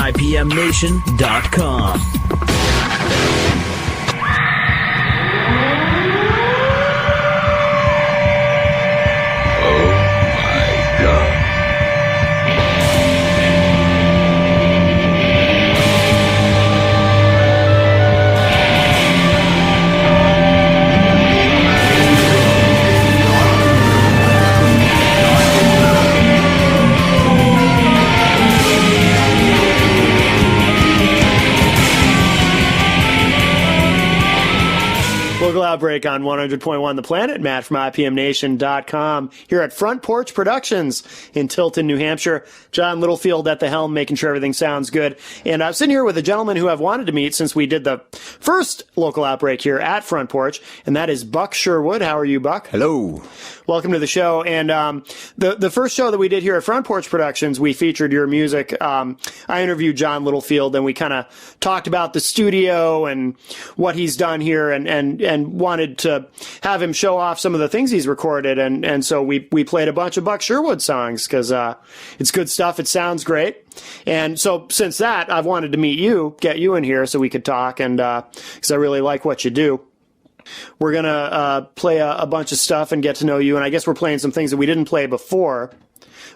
IPMNation.com. Local Outbreak on 100.1 The Planet. Matt from IPMNation.com here at Front Porch Productions in Tilton, New Hampshire. John Littlefield at the helm, making sure everything sounds good. And I'm sitting here with a gentleman who I've wanted to meet since we did the first Local Outbreak here at Front Porch, and that is Buck Sherwood. How are you, Buck? Hello. Welcome to the show. And the first show that we did here at Front Porch Productions, we featured your music. I interviewed John Littlefield, and we kind of talked about the studio and what he's done here, and wanted to have him show off some of the things he's recorded. And so we played a bunch of Buck Sherwood songs because it's good stuff. It sounds great. And so since that, I've wanted to meet you, get you in here so we could talk, and because I really like what you do. We're going to play a bunch of stuff and get to know you, and I guess we're playing some things that we didn't play before.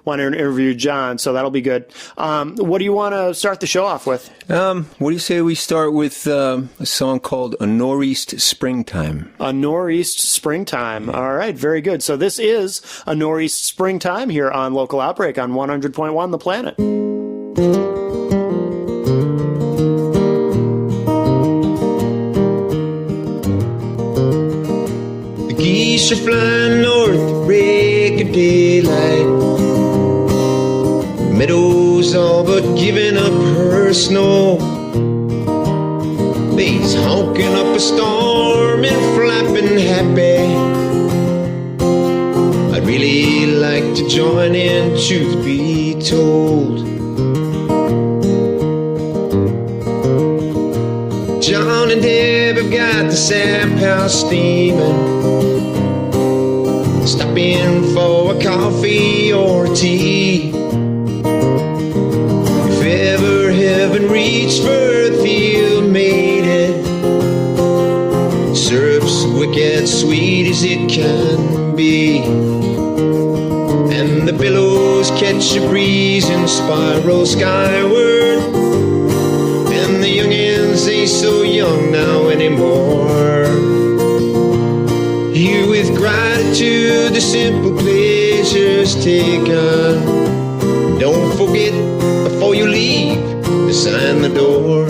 Want to interview John, so that'll be good. What do you want to start the show off with? What do you say we start with a song called A Nor'east Springtime? A Nor'east Springtime. All right, very good. So this is A Nor'east Springtime here on Local Outbreak on 100.1 The Planet. The geese are flying north at break of daylight. Meadows all but giving up her snow. Bees honking up a storm and flapping happy. I'd really like to join in, truth be told. John and Deb have got the sap house steaming. Stop in for a coffee or tea. If ever heaven reached for earth, he'll made it. Syrup's wicked sweet as it can be, and the billows catch a breeze and spiral skyward. And the youngins ain't so young now anymore. Here with gratitude the simple pleasures taken. Don't forget before you leave to sign the door.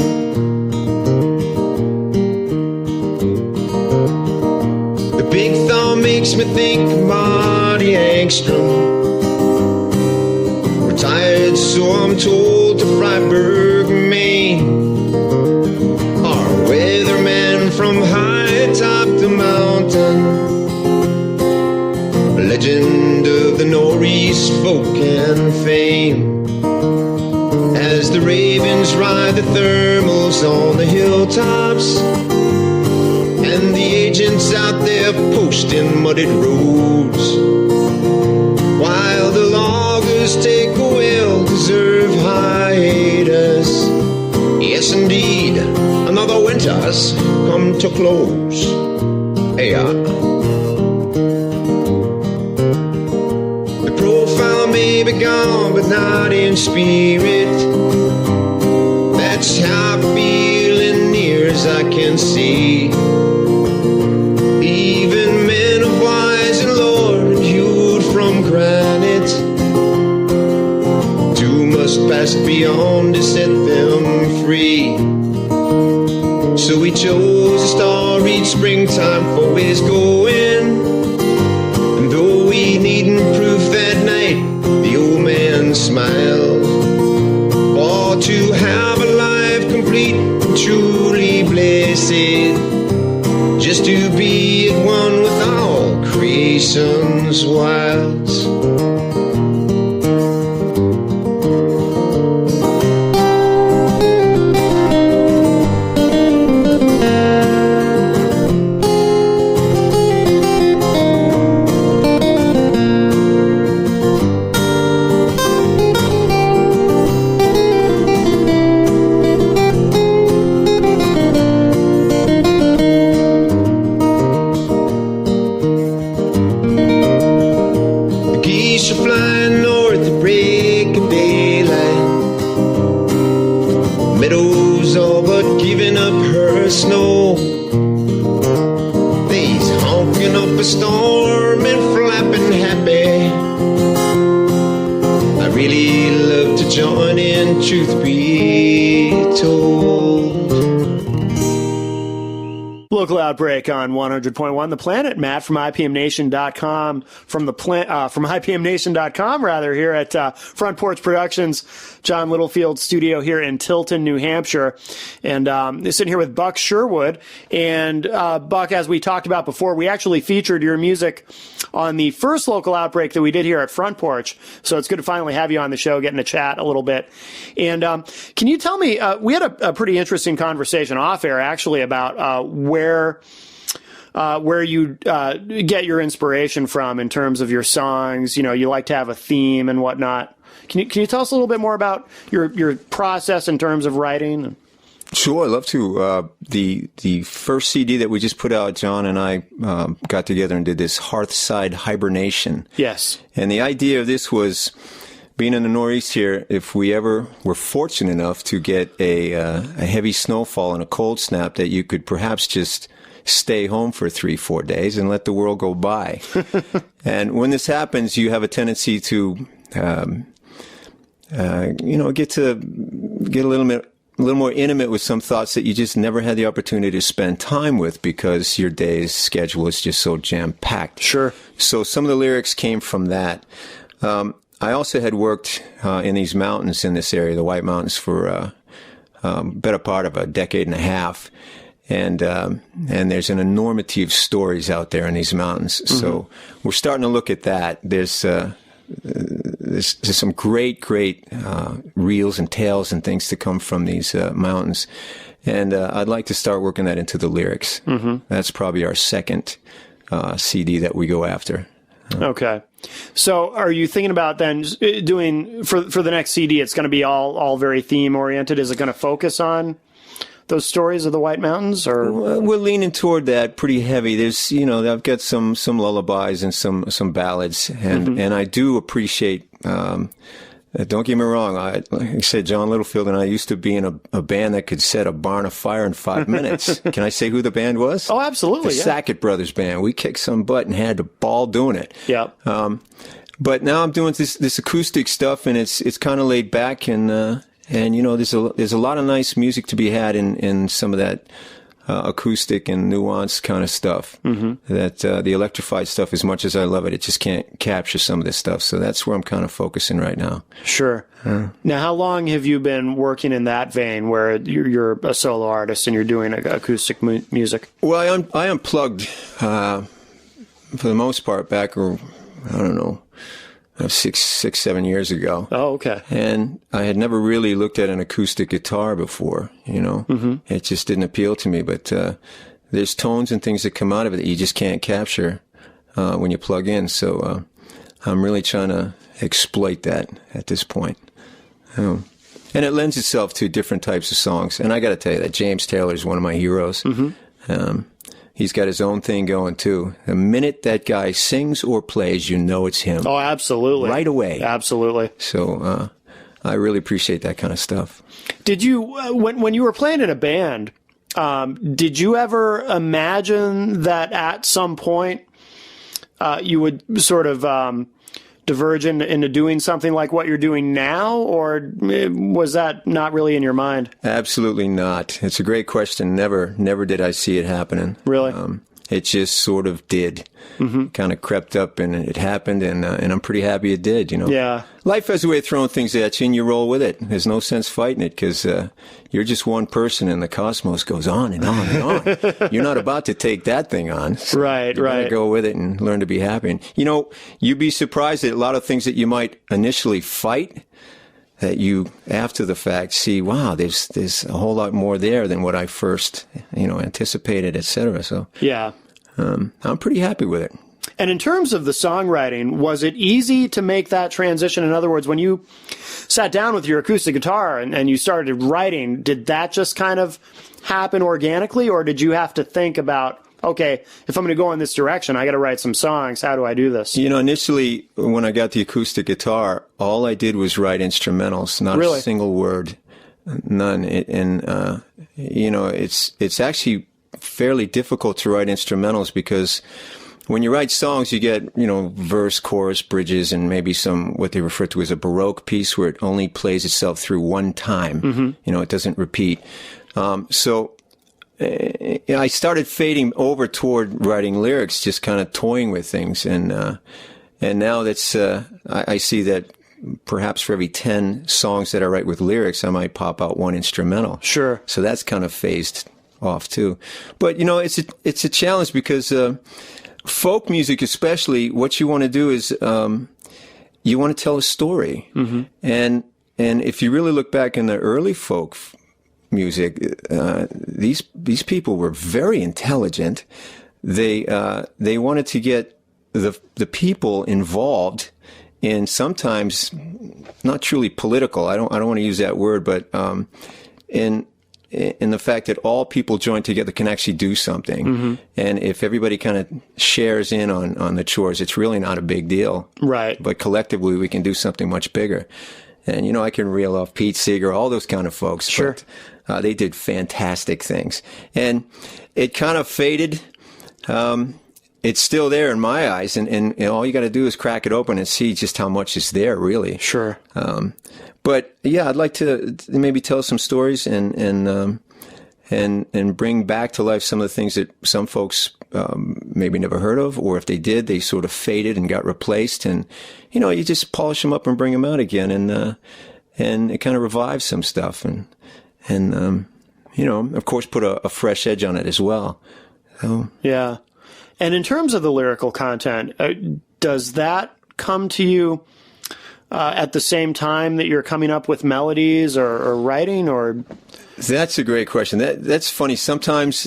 The big thaw makes me think of Marty Angstrom. Retired, so I'm told, to Freiburg, Maine. Our weatherman from high atop the mountain. Legend of the Nor'east folk and fame. As the ravens ride the thermals on the hilltops, and the agents out there posting muddied roads, while the loggers take a well-deserved hiatus. Yes, indeed, another winter's come to close. Hey, the profile may be gone, but not in spirit. That's how I feel in near as I can see. Even men of wise and lore hewed from granite, two must pass beyond to set them free. So we chose a star-read springtime for his going. And though we needn't proof that night, the old man smiled. For to have a life complete and truly blessed, just to be at one with all creation's wilds. snow. They's honking up a storm and flapping happy. I really love to join in, truth be told. Local Outbreak on 100.1 The Planet. Matt from IPMNation.com, from IPMNation.com rather, here at Front Porch Productions, John Littlefield studio here in Tilton, New Hampshire. And sitting here with Buck Sherwood. And Buck, as we talked about before, we actually featured your music on the first Local Outbreak that we did here at Front Porch. So it's good to finally have you on the show, getting to chat a little bit. And can you tell me, we had a pretty interesting conversation off air actually about where you get your inspiration from in terms of your songs. You know, you like to have a theme and whatnot. Can you tell us a little bit more about your process in terms of writing? Sure, I'd love to. The first CD that we just put out, John and I got together and did this Hearthside Hibernation. Yes. And the idea of this was, being in the Northeast here, if we ever were fortunate enough to get a heavy snowfall and a cold snap, that you could perhaps just stay home for 3-4 days and let the world go by. And when this happens, you have a tendency to, get a little more intimate with some thoughts that you just never had the opportunity to spend time with because your day's schedule is just so jam-packed. Sure. So some of the lyrics came from that. I also had worked in these mountains in this area, the White Mountains, for better part of a decade and a half. And there's an enormity of stories out there in these mountains. Mm-hmm. So we're starting to look at that. There's some great reels and tales and things to come from these mountains. And I'd like to start working that into the lyrics. Mm-hmm. That's probably our second CD that we go after. Okay. So are you thinking about then doing, for the next CD, it's going to be all very theme oriented? Is it going to focus on those stories of the White Mountains, or? We're leaning toward that pretty heavy. There's, I've got some lullabies and some ballads, and mm-hmm. and I do appreciate. Don't get me wrong. Like I said, John Littlefield and I used to be in a band that could set a barn afire in 5 minutes. Can I say who the band was? Oh, absolutely. The Sackett Brothers Band. We kicked some butt and had a ball doing it. Yeah. But now I'm doing this acoustic stuff, and it's kind of laid back, and there's a lot of nice music to be had in some of that acoustic and nuanced kind of stuff. Mm-hmm. That the electrified stuff, as much as I love it, it just can't capture some of this stuff. So that's where I'm kind of focusing right now. Sure. Now, how long have you been working in that vein, where you're a solo artist and you're doing acoustic music? Well, I unplugged for the most part back, I don't know, 6-7 years ago. Oh, okay. And I had never really looked at an acoustic guitar before, Mm-hmm. It just didn't appeal to me, but there's tones and things that come out of it that you just can't capture when you plug in. So I'm really trying to exploit that at this point. And it lends itself to different types of songs. And I got to tell you that James Taylor is one of my heroes. Mm-hmm. He's got his own thing going, too. The minute that guy sings or plays, you know it's him. Oh, absolutely. Right away. Absolutely. So I really appreciate that kind of stuff. Did you, when you were playing in a band, did you ever imagine that at some point you would sort of diverge into doing something like what you're doing now, or was that not really in your mind? Absolutely not. It's a great question. Never did I see it happening. Really? It just sort of did. Mm-hmm. Kind of crept up and it happened, and I'm pretty happy it did, Yeah. Life has a way of throwing things at you, and you roll with it. There's no sense fighting it, because you're just one person, and the cosmos goes on and on and on. You're not about to take that thing on. So right. You gotta go with it and learn to be happy. And, you'd be surprised at a lot of things that you might initially fight, that you, after the fact, see, wow, there's a whole lot more there than what I first, anticipated, et cetera. So yeah, I'm pretty happy with it. And in terms of the songwriting, was it easy to make that transition? In other words, when you sat down with your acoustic guitar and you started writing, did that just kind of happen organically, or did you have to think about, okay, if I'm going to go in this direction, I got to write some songs. How do I do this? Initially, when I got the acoustic guitar, all I did was write instrumentals, not Really? a single word, none. And it's actually fairly difficult to write instrumentals because when you write songs, you get, verse, chorus, bridges, and maybe some, what they refer to as a Baroque piece where it only plays itself through one time. It doesn't repeat. So I started fading over toward writing lyrics, just kind of toying with things. And now that's, I see that perhaps for every 10 songs that I write with lyrics, I might pop out one instrumental. Sure. So that's kind of phased off too. But, it's a challenge because, folk music, especially, what you want to do is you want to tell a story, and if you really look back in the early folk music, these people were very intelligent. They wanted to get the people involved in sometimes not truly political. I don't want to use that word, but in the fact that all people joined together can actually do something. And if everybody kind of shares in on the chores, it's really not a big deal. Right. But collectively, we can do something much bigger. And, I can reel off Pete Seeger, all those kind of folks. Sure. But they did fantastic things. And it kind of faded. It's still there in my eyes. And all you got to do is crack it open and see just how much is there, really. Sure. But yeah, I'd like to maybe tell some stories and bring back to life some of the things that some folks maybe never heard of, or if they did, they sort of faded and got replaced. And you just polish them up and bring them out again, and it kind of revives some stuff, and of course, put a fresh edge on it as well. So. Yeah. And in terms of the lyrical content, does that come to you at the same time that you're coming up with melodies or writing, or? That's a great question. That's funny. Sometimes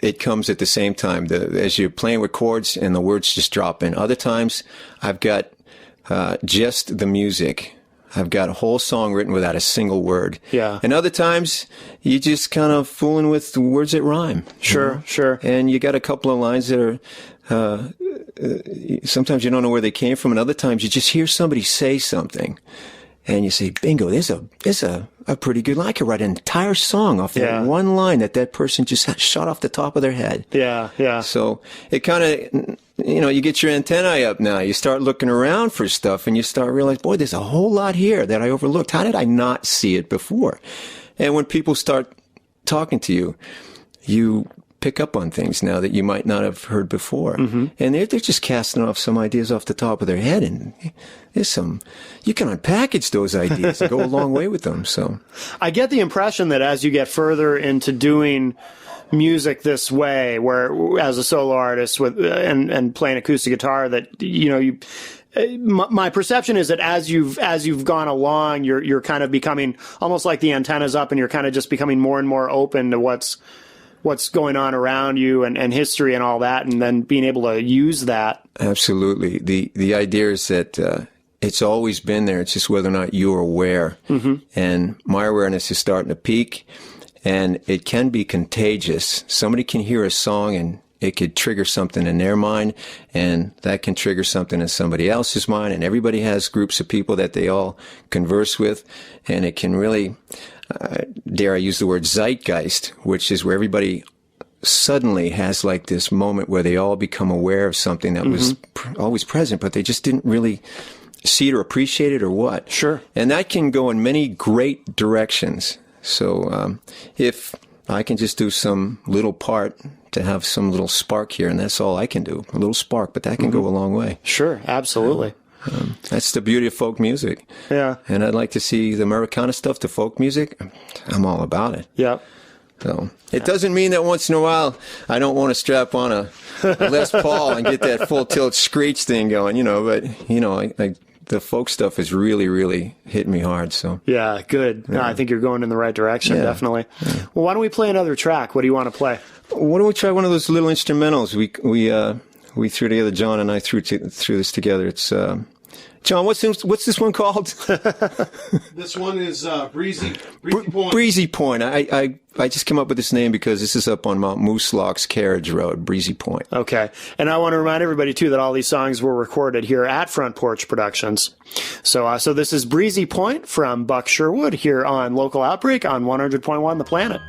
it comes at the same time, as you're playing with chords and the words just drop in. Other times I've got just the music. I've got a whole song written without a single word. Yeah. And other times you just kind of fooling with the words that rhyme. Sure, sure. And you got a couple of lines that are sometimes you don't know where they came from, and other times you just hear somebody say something, and you say, "Bingo! There's a pretty good line. I could write an entire song off that one line that person just shot off the top of their head." Yeah, yeah. So it kind of, you get your antennae up now. You start looking around for stuff, and you start realizing, boy, there's a whole lot here that I overlooked. How did I not see it before? And when people start talking to you, you pick up on things now that you might not have heard before. And they're just casting off some ideas off the top of their head, and there's you can unpackage those ideas and go a long way with them. So I get the impression that as you get further into doing music this way, where as a solo artist with and playing acoustic guitar, that my perception is that as you've gone along, you're kind of becoming almost like the antenna's up, and you're kind of just becoming more and more open to what's going on around you and history and all that, and then being able to use that. Absolutely. The idea is that it's always been there. It's just whether or not you're aware. And my awareness is starting to peak, and it can be contagious. Somebody can hear a song and it could trigger something in their mind, and that can trigger something in somebody else's mind. And everybody has groups of people that they all converse with, and it can really, dare I use the word zeitgeist, which is where everybody suddenly has like this moment where they all become aware of something that was always present, but they just didn't really see it or appreciate it or what. Sure. And that can go in many great directions. So if I can just do some little part to have some little spark here, and that's all I can do, a little spark, but that can go a long way. Sure, absolutely. That's the beauty of folk music. Yeah. And I'd like to see the Americana stuff to folk music. I'm all about it. Yeah. So it doesn't mean that once in a while I don't want to strap on a Les Paul and get that full tilt screech thing going, but, the folk stuff is really, really hitting me hard. So yeah, good. Yeah. No, I think you're going in the right direction, definitely. Yeah. Well, why don't we play another track? What do you want to play? Why don't we try one of those little instrumentals we threw together? John and I threw this together. It's John, what's this one called? This one is Breezy Point. Breezy Point. I just came up with this name because this is up on Mount Mooselock's Carriage Road, Breezy Point. Okay. And I want to remind everybody, too, that all these songs were recorded here at Front Porch Productions. So this is Breezy Point from Buck Sherwood here on Local Outbreak on 100.1 The Planet.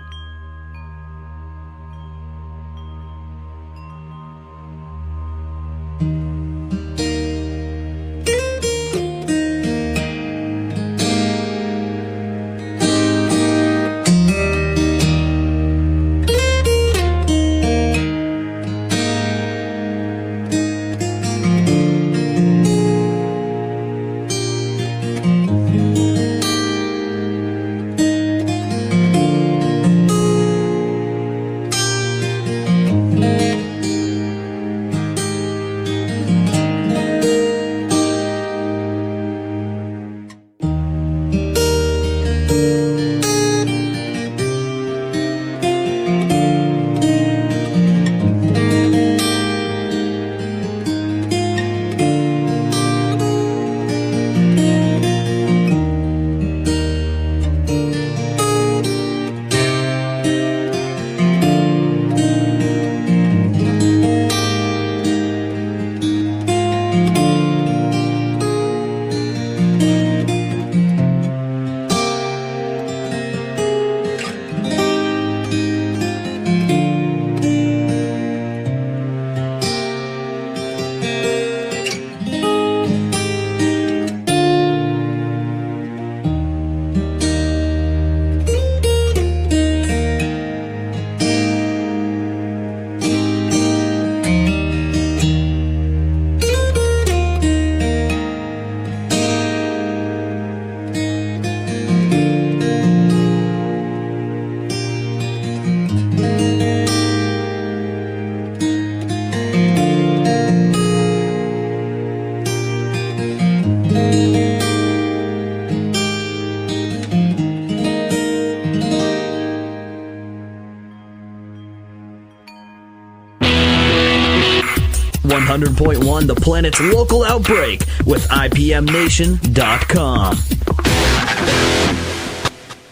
100.1 The Planet's local outbreak with IPMNation.com.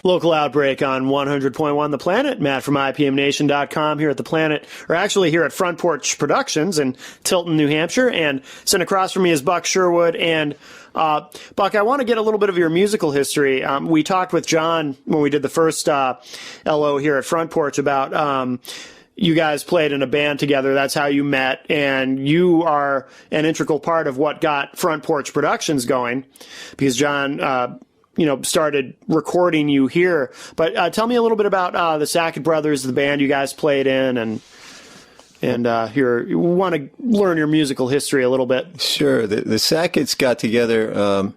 Local Outbreak on 100.1 The Planet. Matt from IPMNation.com here at The Planet, or actually here at Front Porch Productions in Tilton, New Hampshire. And sitting across from me is Buck Sherwood. And Buck, I want to get a little bit of your musical history. We talked with John when we did the first LO here at Front Porch about you guys played in a band together. That's how you met. And you are an integral part of what got Front Porch Productions going, because John started recording you here. But tell me a little bit about the Sackett Brothers, the band you guys played in, and you want to learn your musical history a little bit. Sure. The Sacketts got together.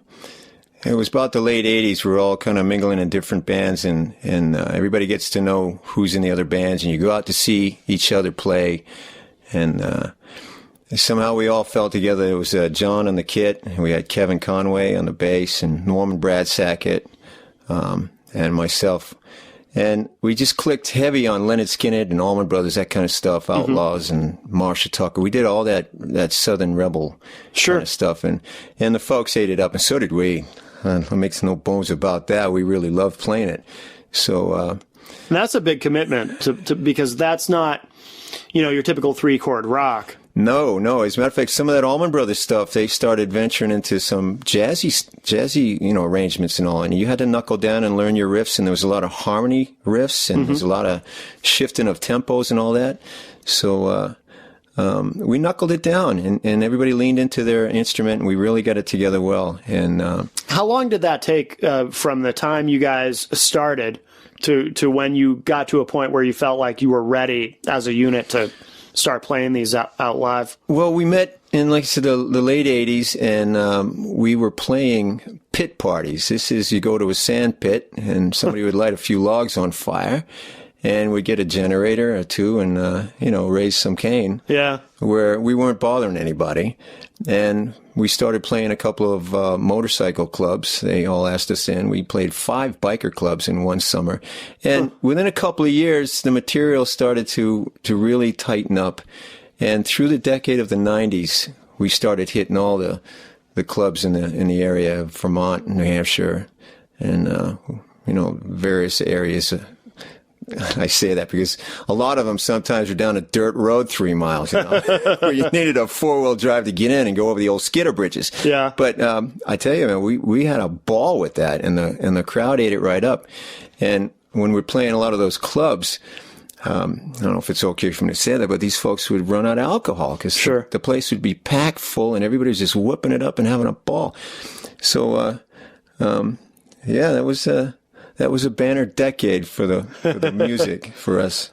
It was about the late 80s. We were all kind of mingling in different bands, and everybody gets to know who's in the other bands, and you go out to see each other play. And somehow we all fell together. It was John on the kit, and we had Kevin Conway on the bass, and Norman Brad Sackett, and myself. And we just clicked heavy on Leonard Skinner and Allman Brothers, that kind of stuff, Outlaws and Marsha Tucker. We did all that Southern Rebel kind of stuff, and the folks ate it up, and so did we. It makes no bones about that. We really loved playing it. So and that's a big commitment to because that's not your typical 3-chord rock. No. As a matter of fact, some of that Allman Brothers stuff, they started venturing into some jazzy, arrangements and all. And you had to knuckle down and learn your riffs. And there was a lot of harmony riffs, and there's a lot of shifting of tempos and all that. So we knuckled it down, and everybody leaned into their instrument, and we really got it together well. And how long did that take from the time you guys started to when you got to a point where you felt like you were ready as a unit to start playing these out live? Well, we met in, like I said, the late 80s, and we were playing pit parties. This is, you go to a sand pit, and somebody would light a few logs on fire, and we'd get a generator or two and, raise some cane. Yeah. Where we weren't bothering anybody. And we started playing a couple of motorcycle clubs. They all asked us in. We played 5 biker clubs in one summer. And within a couple of years, the material started to really tighten up. And through the decade of the 90s, we started hitting all the clubs in the area of Vermont, New Hampshire, and, various areas. I say that because a lot of them sometimes were down a dirt road 3 miles, where you needed a 4-wheel drive to get in and go over the old skidder bridges. Yeah. But I tell you, man, we had a ball with that, and the crowd ate it right up. And when we're playing a lot of those clubs, I don't know if it's okay for me to say that, but these folks would run out of alcohol because the place would be packed full, and everybody was just whipping it up and having a ball. So, that was a banner decade for the music for us.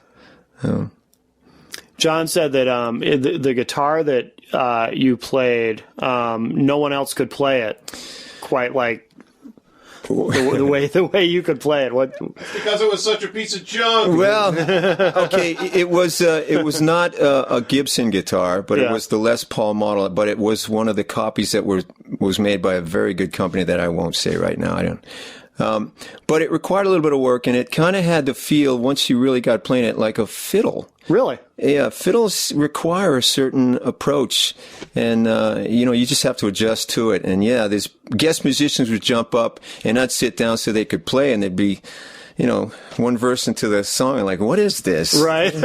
John said that the guitar that you played, no one else could play it quite like the way you could play it. What? Because it was such a piece of junk. Well, okay, it was not a Gibson guitar, but it was the Les Paul model. But it was one of the copies that was made by a very good company that I won't say right now. I don't. But it required a little bit of work, and it kind of had the feel, once you really got playing it, like a fiddle. Really? Yeah, fiddles require a certain approach, and, you just have to adjust to it. And there's guest musicians would jump up and not sit down so they could play, and they'd be, one verse into the song, like, what is this? Right.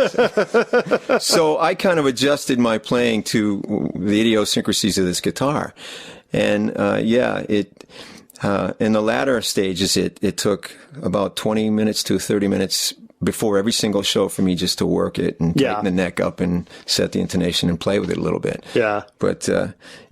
So I kind of adjusted my playing to the idiosyncrasies of this guitar. And, in the latter stages, it took about 20 minutes to 30 minutes before every single show for me just to work it and tighten the neck up and set the intonation and play with it a little bit. Yeah. But,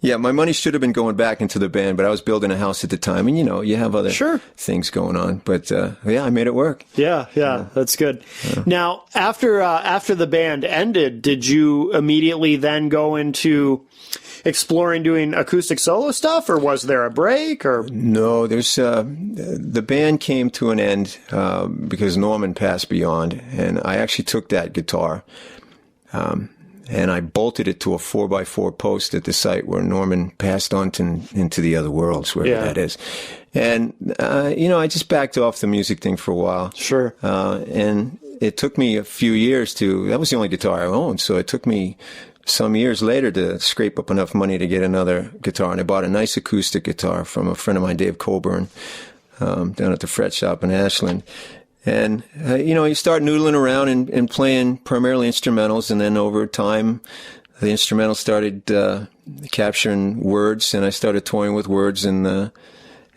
my money should have been going back into the band, but I was building a house at the time, and, you have other things going on. But, I made it work. Yeah, that's good. Now, after the band ended, did you immediately then go into exploring doing acoustic solo stuff, or was there a break? Or no, there's the band came to an end because Norman passed beyond, and I actually took that guitar and I bolted it to a 4x4 post at the site where Norman passed on into the other worlds, wherever that is. And I just backed off the music thing for a while. Sure. And it took me a few years that was the only guitar I owned, so it took me some years later to scrape up enough money to get another guitar. And I bought a nice acoustic guitar from a friend of mine, Dave Colburn, down at the fret shop in Ashland. And, you start noodling around and playing primarily instrumentals. And then over time, the instrumentals started capturing words, and I started toying with words. And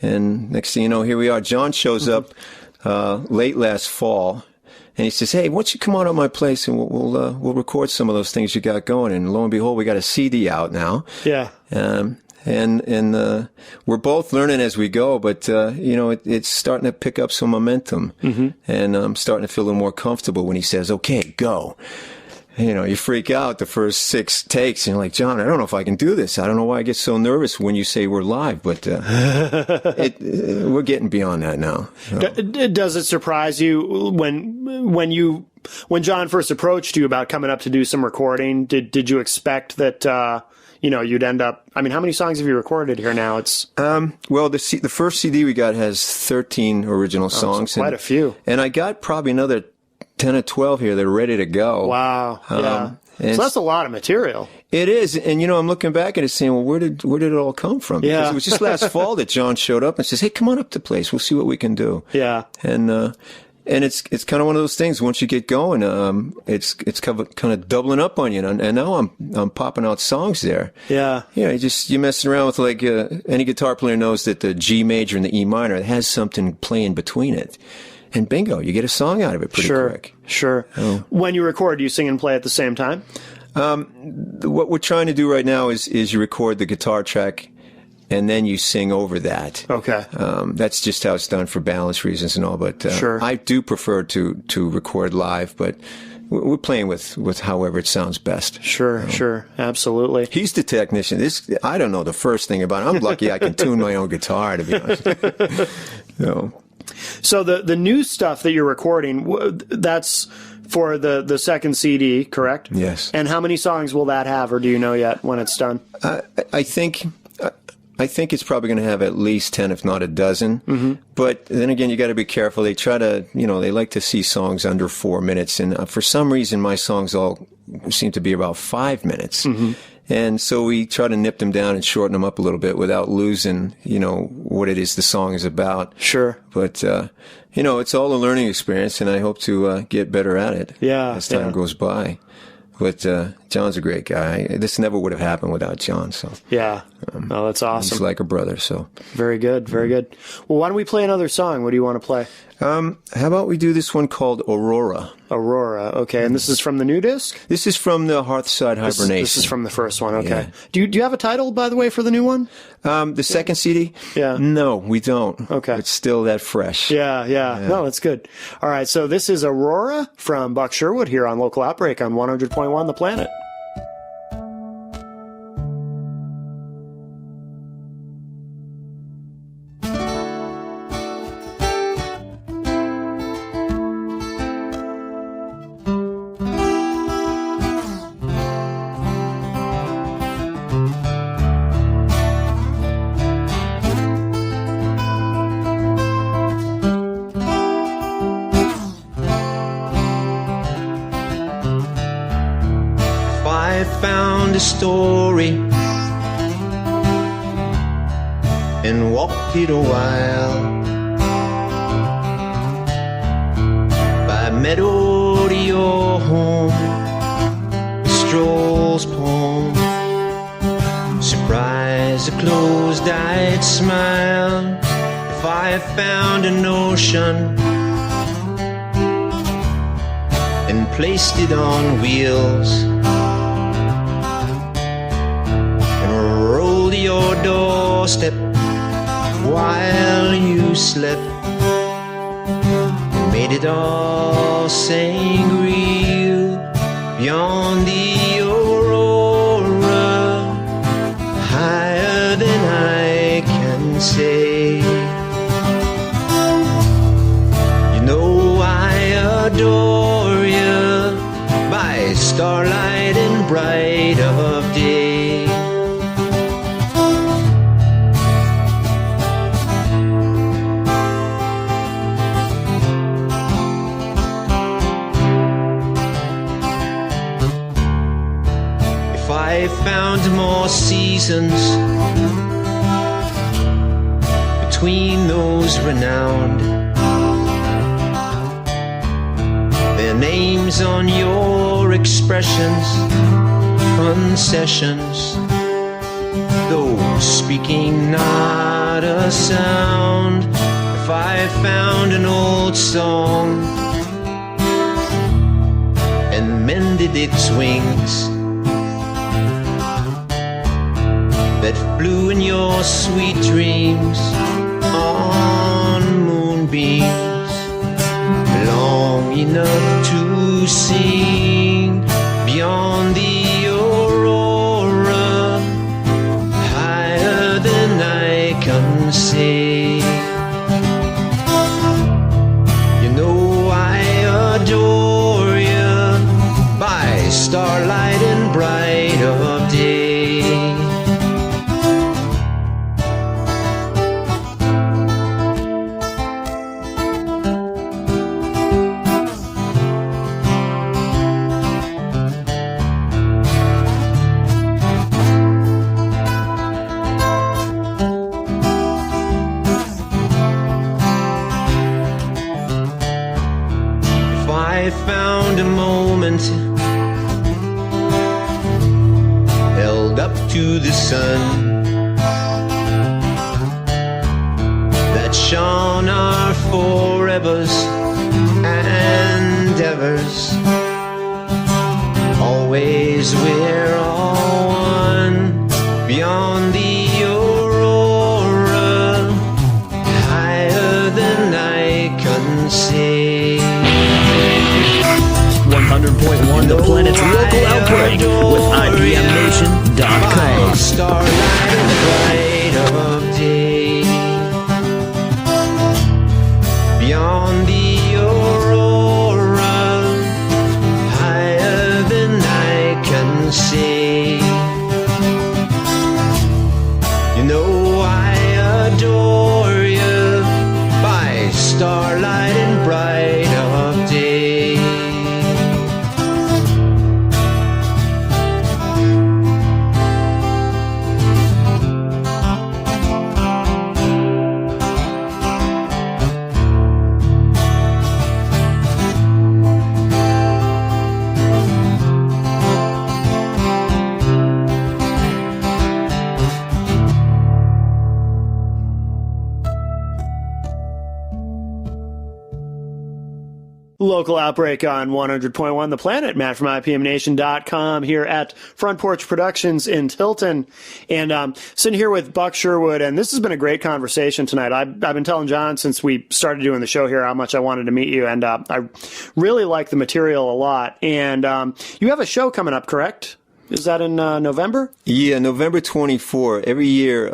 next thing you know, here we are. John shows up late last fall, and he says, "Hey, why don't you come on at my place and we'll record some of those things you got going?" And lo and behold, we got a CD out now. Yeah. And we're both learning as we go, but it's starting to pick up some momentum, and I'm starting to feel a little more comfortable when he says, "Okay, go." You freak out the first 6 takes, and you're like, "John, I don't know if I can do this. I don't know why I get so nervous when you say we're live," but we're getting beyond that now. So. Does it surprise you when John first approached you about coming up to do some recording? Did you expect that? You'd end up. I mean, how many songs have you recorded here now? It's well, the first CD we got has 13 original songs, so quite a few. And I got probably another 10 or 12 here that are ready to go. Wow. Yeah. So that's a lot of material. It is. And, I'm looking back at it saying, well, where did it all come from? Because it was just last fall that John showed up and says, "Hey, come on up to the place. We'll see what we can do." Yeah. And it's kind of one of those things. Once you get going, it's kind of doubling up on you. And now I'm popping out songs there. Yeah. You're messing around with like, any guitar player knows that the G major and the E minor, it has something playing between it. And bingo, you get a song out of it pretty quick. Sure. Oh. When you record, do you sing and play at the same time? What we're trying to do right now is you record the guitar track and then you sing over that. Okay. That's just how it's done for balance reasons and all. But I do prefer to record live, but we're playing with however it sounds best. Sure. Absolutely. He's the technician. I don't know the first thing about it. I'm lucky I can tune my own guitar, to be honest. So the new stuff that you're recording, that's for the second CD, correct? Yes. And how many songs will that have, or do you know yet when it's done? I think it's probably going to have at least 10, if not a dozen. Mm-hmm. But then again, you got to be careful. They try to, they like to see songs under 4 minutes. And for some reason, my songs all seem to be about 5 minutes. Mm-hmm. And so we try to nip them down and shorten them up a little bit without losing, what it is the song is about. Sure. But, it's all a learning experience, and I hope to get better at it as time goes by. But John's a great guy. This never would have happened without John. So yeah, that's awesome. He's like a brother. So very good, very good. Well, why don't we play another song? What do you want to play? How about we do this one called Aurora? Aurora, okay. And this is from the new disc? This is from the Hearthside Hibernation. This is from the first one, okay. Yeah. Do you have a title, by the way, for the new one? The second CD? Yeah. No, we don't. Okay. It's still that fresh. Yeah. No, that's good. All right, so this is Aurora from Buck Sherwood here on Local Outbreak on 100.1 The Planet. Found a story and walked it a while by meadow to your home, strolls poem, surprise a closed-eyed smile. If I found an ocean and placed it on wheels, your doorstep while you slept, made it all sing real beyond the aurora, higher than I can say. You know I adore you by starlight and bright of day. If I found more seasons between those renowned, their names on your expressions, concessions, though speaking not a sound. If I found an old song and mended its wings that flew in your sweet dreams on moonbeams, long enough to sing beyond the aurora, higher than I can see. You know I adore you by starlight and bright of day. 'Cause held up to the sun that shone our forevers and evers. Always we're all one beyond the aurora, higher than I can see. 100.1 The Planet's local outbreak with IBMNation.com. Starlight in the light of day, beyond the aurora, higher than I can see. You know I adore you by starlight and bright of day. Local outbreak on 100.1 The Planet. Matt from IPMNation.com here at Front Porch Productions in Tilton. And sitting here with Buck Sherwood, and this has been a great conversation tonight. I've been telling John since we started doing the show here how much I wanted to meet you, and I really like the material a lot. And you have a show coming up, correct? Is that in November? Yeah, November 24. Every year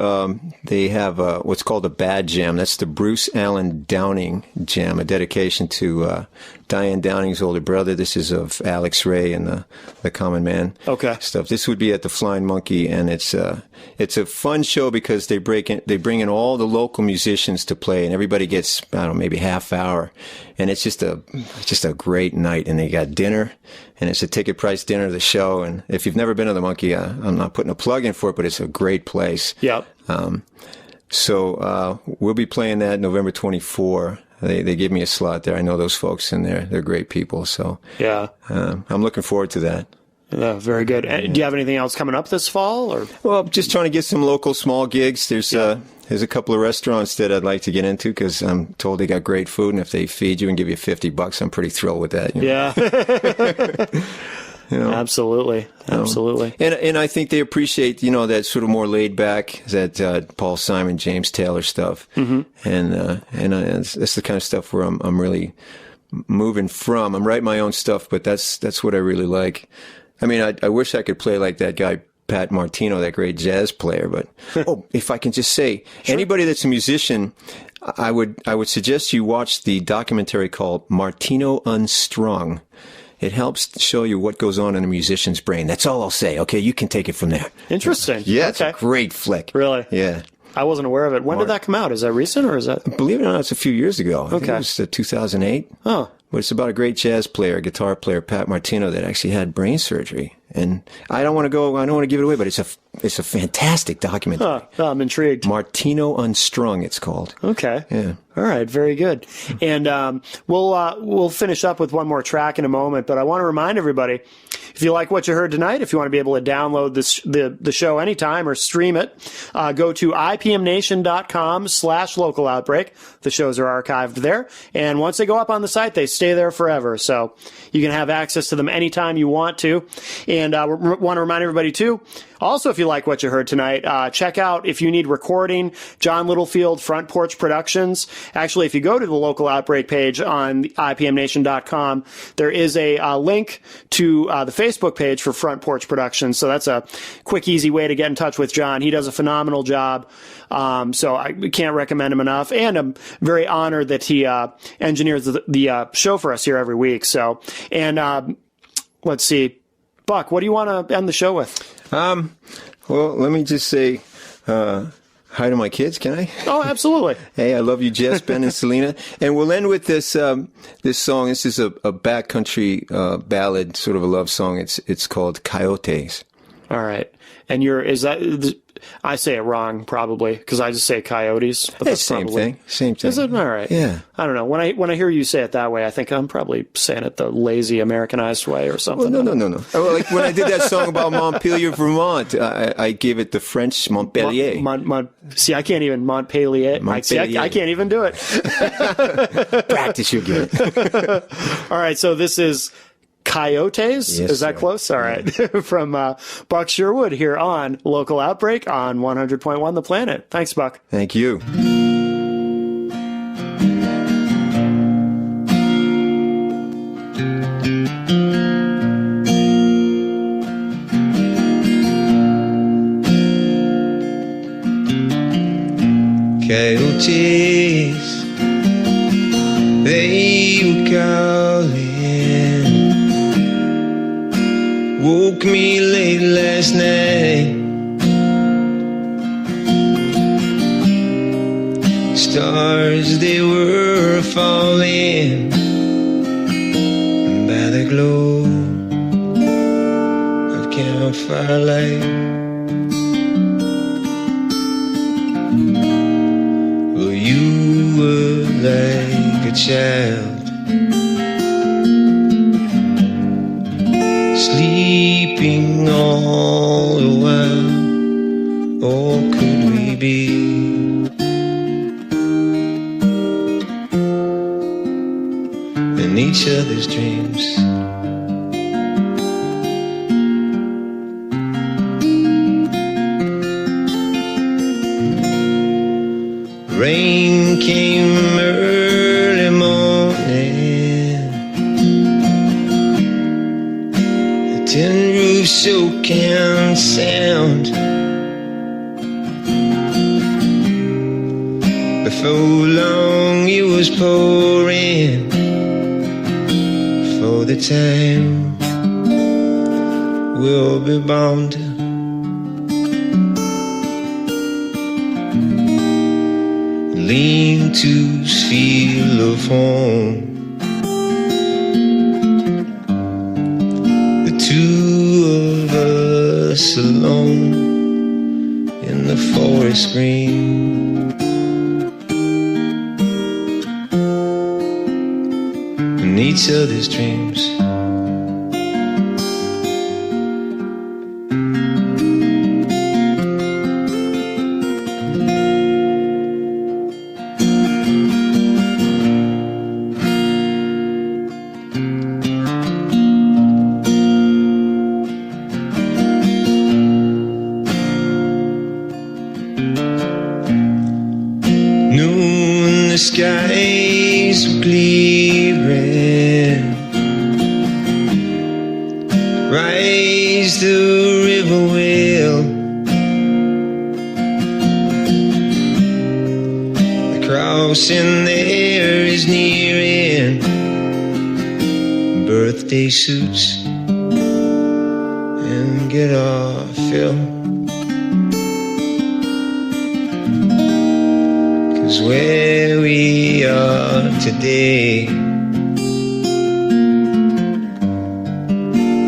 they have what's called a Bad Jam. That's the Bruce Allen Downing Jam, a dedication to Diane Downing's older brother. This is of Alex Ray and the Common Man stuff. This would be at the Flying Monkey, and it's a fun show because they bring in all the local musicians to play, and everybody gets, I don't know, maybe half hour, and it's just a great night. And they got dinner, and it's a ticket price dinner to the show. And if you've never been to the Monkey, I'm not putting a plug in for it, but it's a great place. Yep. So we'll be playing that November 24. They give me a slot there. I know those folks, and they're great people. So yeah, I'm looking forward to that. Yeah, very good. Do you have anything else coming up this fall? Or well, just trying to get some local small gigs. There's a couple of restaurants that I'd like to get into because I'm told they got great food, and if they feed you and give you $50, I'm pretty thrilled with that. You know? Yeah. Absolutely. And I think they appreciate, that sort of more laid back, that Paul Simon, James Taylor stuff. Mm-hmm. And that's the kind of stuff where I'm really moving from. I'm writing my own stuff, but that's what I really like. I mean, I wish I could play like that guy, Pat Martino, that great jazz player, but if I can just say, anybody that's a musician, I would suggest you watch the documentary called Martino Unstrung. It helps show you what goes on in a musician's brain. That's all I'll say. Okay, you can take it from there. Interesting. Yeah, it's a great flick. Really? Yeah. I wasn't aware of it. When did that come out? Is that recent, or is that? Believe it or not, it's a few years ago. I think it was 2008. Oh. But it's about a great jazz player, guitar player, Pat Martino, that actually had brain surgery. And I don't want to give it away, but it's a fantastic documentary. I'm intrigued. Martino Unstrung, it's called. Okay. Yeah. All right. Very good. And we'll finish up with one more track in a moment, but I want to remind everybody, if you like what you heard tonight, if you want to be able to download the show anytime or stream it, go to ipmnation.com/local outbreak. The shows are archived there. And once they go up on the site, they stay there forever. So you can have access to them anytime you want to. And we want to remind everybody, too, also, if you like what you heard tonight, check out, if you need recording, John Littlefield, Front Porch Productions. Actually, if you go to the Local Outbreak page on ipmnation.com, there is a link to the Facebook page for Front Porch Productions. So that's a quick, easy way to get in touch with John. He does a phenomenal job. So I can't recommend him enough. And I'm very honored that he engineers the show for us here every week. So, and let's see. Buck, what do you want to end the show with? Well, let me just say hi to my kids, can I? Oh, absolutely. Hey, I love you, Jess, Ben, and Selena. And we'll end with this this song. This is a backcountry ballad, sort of a love song. It's called Coyotes. All right. And I say it wrong probably because I just say coyotes. But that's same probably, thing. Same thing. Is it? All right. Yeah. I don't know. When I hear you say it that way, I think I'm probably saying it the lazy Americanized way or something. Well, no. Oh, like when I did that song about Montpelier, Vermont, I gave it the French Montpellier. See, I can't even Montpellier. I can't even do it. Practice, you'll get it. All right. So this is Coyotes? Yes, is that sir. close? All right. From Buck Sherwood here on Local Outbreak on 100.1 The Planet. Thanks, Buck. Thank you. Coyotes, they were calling, woke me late last night. Stars, they were falling by the glow of campfire light. Well, you were like a child, sleeping all the while. Or could we be in each other's dreams? Rain came early morning, the tin roof soaking sound. Before long it was pouring for the time we'll be bound. Lean to's feel of home, the two of us alone in the forest green. In each other's dreams. Noon, the skies were clearing, rise the river will, the crossing there is nearing, birthday suits and get off film. 'Cause where we are today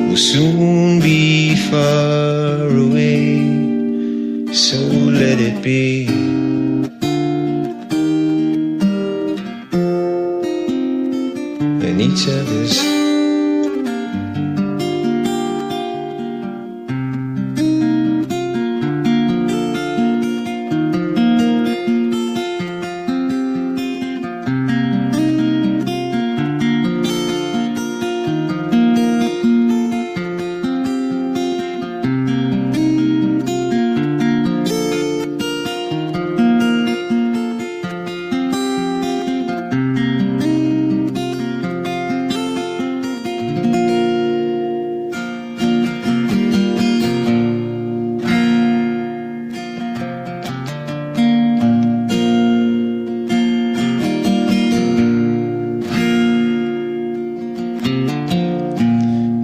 will soon be far away. So let it be. In each other's.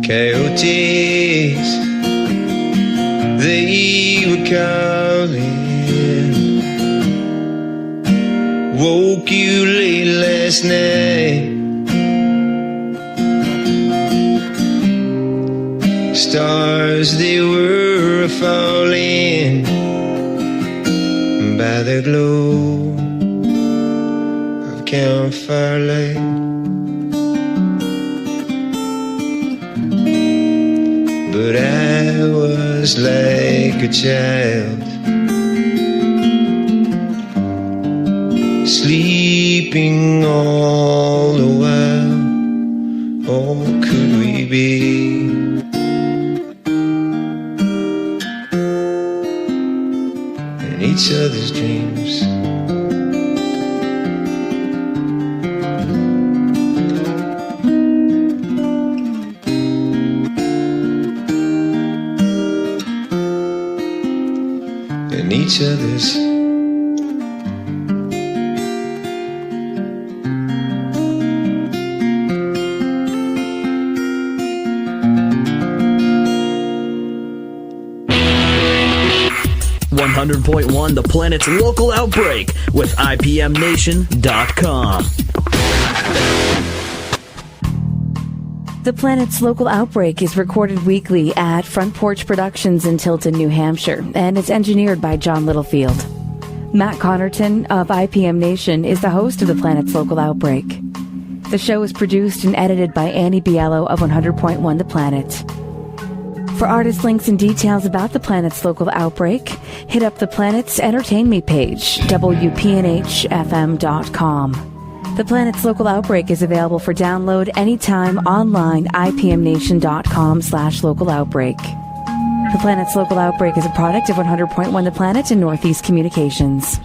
Coyotes, they were calling. Woke you late last night. Stars, they were falling by the glow of campfire light. But I was like a child, sleeping all the while. Oh, could we be in each other's dreams? In each other's. 100.1 The Planet's local outbreak with IPMNation.com. The Planet's local outbreak is recorded weekly at Front Porch Productions in Tilton, New Hampshire, and it's engineered by John Littlefield. Matt Connerton of IPM Nation is the host of The Planet's local outbreak. The show is produced and edited by Annie Biello of 100.1 The Planet. For artist links and details about The Planet's local outbreak, hit up The Planet's Entertain Me page, WPNHFM.com. The Planet's local outbreak is available for download anytime online, IPMNation.com/local outbreak. The Planet's local outbreak is a product of 100.1 The Planet and Northeast Communications.